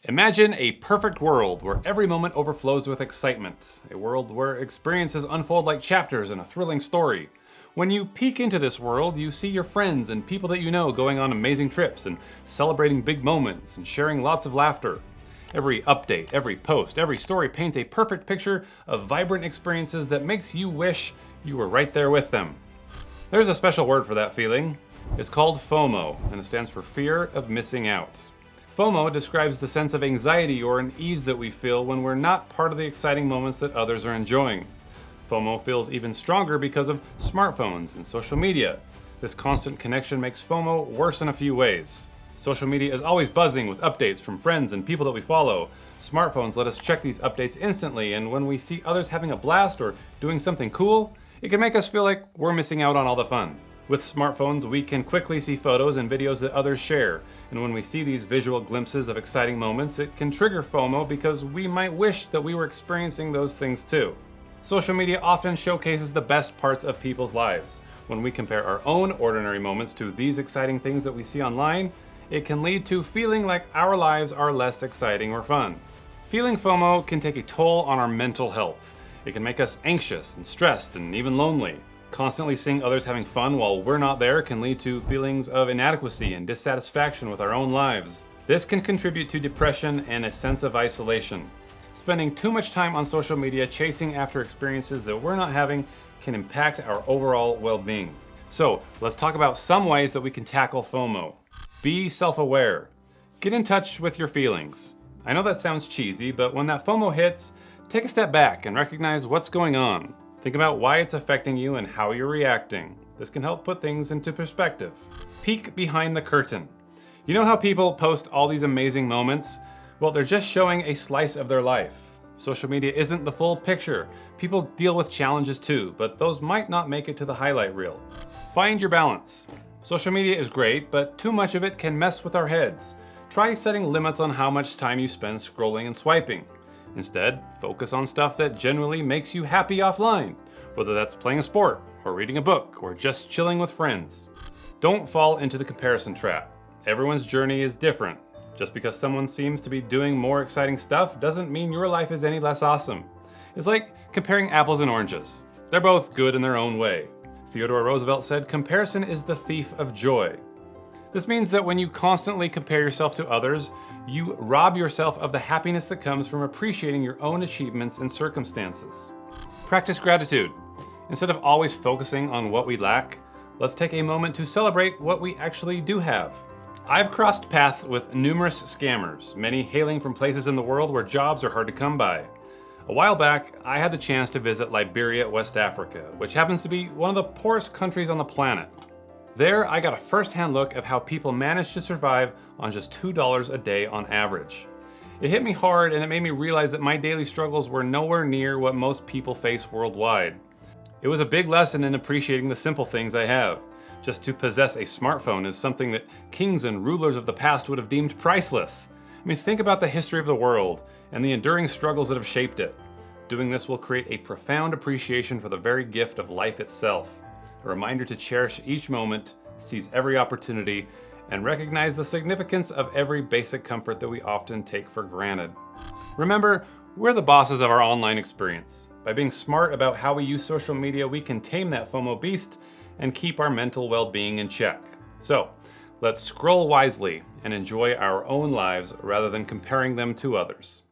Imagine a perfect world where every moment overflows with excitement. A world where experiences unfold like chapters in a thrilling story. When you peek into this world, you see your friends and people that you know going on amazing trips and celebrating big moments and sharing lots of laughter. Every update, every post, every story paints a perfect picture of vibrant experiences that makes you wish you were right there with them. There's a special word for that feeling. It's called FOMO, and it stands for fear of missing out. FOMO describes the sense of anxiety or unease that we feel when we're not part of the exciting moments that others are enjoying. FOMO feels even stronger because of smartphones and social media. This constant connection makes FOMO worse in a few ways. Social media is always buzzing with updates from friends and people that we follow. Smartphones let us check these updates instantly, and when we see others having a blast or doing something cool, it can make us feel like we're missing out on all the fun. With smartphones, we can quickly see photos and videos that others share, and when we see these visual glimpses of exciting moments, it can trigger FOMO because we might wish that we were experiencing those things too. Social media often showcases the best parts of people's lives. When we compare our own ordinary moments to these exciting things that we see online, it can lead to feeling like our lives are less exciting or fun. Feeling FOMO can take a toll on our mental health. It can make us anxious and stressed and even lonely. Constantly seeing others having fun while we're not there can lead to feelings of inadequacy and dissatisfaction with our own lives. This can contribute to depression and a sense of isolation. Spending too much time on social media chasing after experiences that we're not having can impact our overall well-being. So let's talk about some ways that we can tackle FOMO. Be self-aware. Get in touch with your feelings. I know that sounds cheesy, but when that FOMO hits, take a step back and recognize what's going on. Think about why it's affecting you and how you're reacting. This can help put things into perspective. Peek behind the curtain. You know how people post all these amazing moments? Well, they're just showing a slice of their life. Social media isn't the full picture. People deal with challenges too, but those might not make it to the highlight reel. Find your balance. Social media is great, but too much of it can mess with our heads. Try setting limits on how much time you spend scrolling and swiping. Instead, focus on stuff that genuinely makes you happy offline, whether that's playing a sport, or reading a book, or just chilling with friends. Don't fall into the comparison trap. Everyone's journey is different. Just because someone seems to be doing more exciting stuff doesn't mean your life is any less awesome. It's like comparing apples and oranges. They're both good in their own way. Theodore Roosevelt said, "Comparison is the thief of joy." This means that when you constantly compare yourself to others, you rob yourself of the happiness that comes from appreciating your own achievements and circumstances. Practice gratitude. Instead of always focusing on what we lack, let's take a moment to celebrate what we actually do have. I've crossed paths with numerous scammers, many hailing from places in the world where jobs are hard to come by. A while back, I had the chance to visit Liberia, West Africa, which happens to be one of the poorest countries on the planet. There, I got a first-hand look of how people manage to survive on just $2 a day on average. It hit me hard, and it made me realize that my daily struggles were nowhere near what most people face worldwide. It was a big lesson in appreciating the simple things I have. Just to possess a smartphone is something that kings and rulers of the past would have deemed priceless. I mean, think about the history of the world and the enduring struggles that have shaped it. Doing this will create a profound appreciation for the very gift of life itself. A reminder to cherish each moment, seize every opportunity, and recognize the significance of every basic comfort that we often take for granted. Remember, we're the bosses of our online experience. By being smart about how we use social media, we can tame that FOMO beast and keep our mental well-being in check. So, let's scroll wisely and enjoy our own lives rather than comparing them to others.